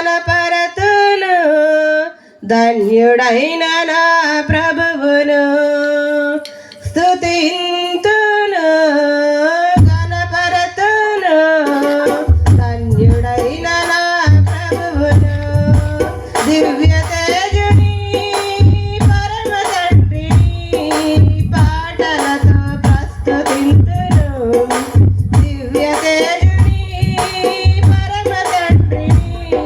గణపరతును ధన్యుడైన నా ప్రభువును స్తుతింతును గణపరతును ధన్యుడైన నా ప్రభువును దివ్య తేజుని పరమ తండ్రిని పాటలతో ప్రస్తుతింతును దివ్య తేజుని పరమ తండ్రిని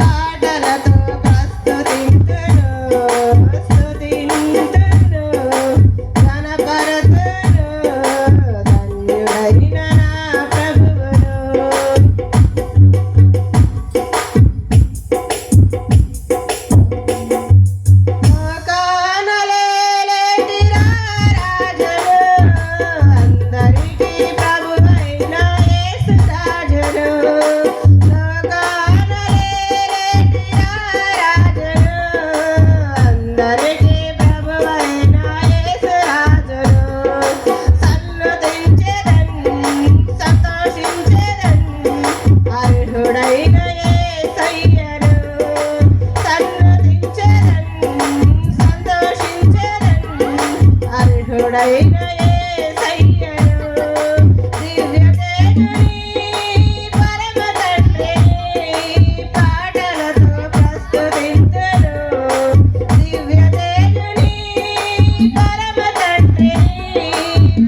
పాటలతో ప్రస్తుతింతును స్తుతింతును గణపరతును ధన్యుడైన నా ప్రభువును లోకానలేటి రారాజను అందరికీ ప్రభువైన యేసు రాజను లోకానలేటి రారాజను అందరికీ ప్రభువైన యేసు రాజను సన్నుతించెదన్ సంతోషించెదన్ అర్హుడైన యేసయ్యను సన్నుతించెదన్ సంతోషించెదన్ అర్హుడైన యేసయ్యను దివ్య తేజుని పరమ తండ్రిని పాటలతో ప్రస్తుతింతును దివ్య తేజుని పరమ తండ్రిని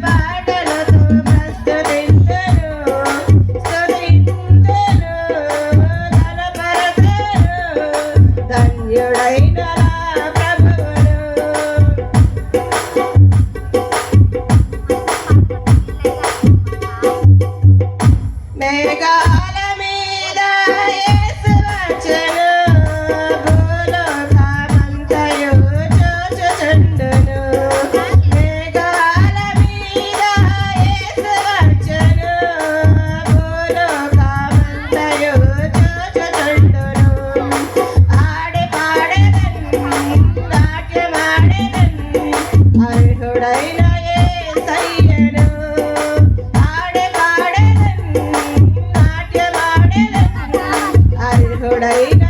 పాటలతో ప్రస్తుతింతును స్తుతింతును గణపరతును ధన్యుడైన నా ప్రభువును మేఘాల మీద యేసు వచ్చెను భూలోకమంతయు చూచుచుండును మేఘాల మీద యేసు వచ్చెను భూలోకమంతయు చూచుచుండును ఆడి పాడెదన్ నాట్యమాడెదన్ అర్హుడైన యేసయ్యను ఆడి పాడెదన్ నాట్యమాడెదన్ అర్హుడైన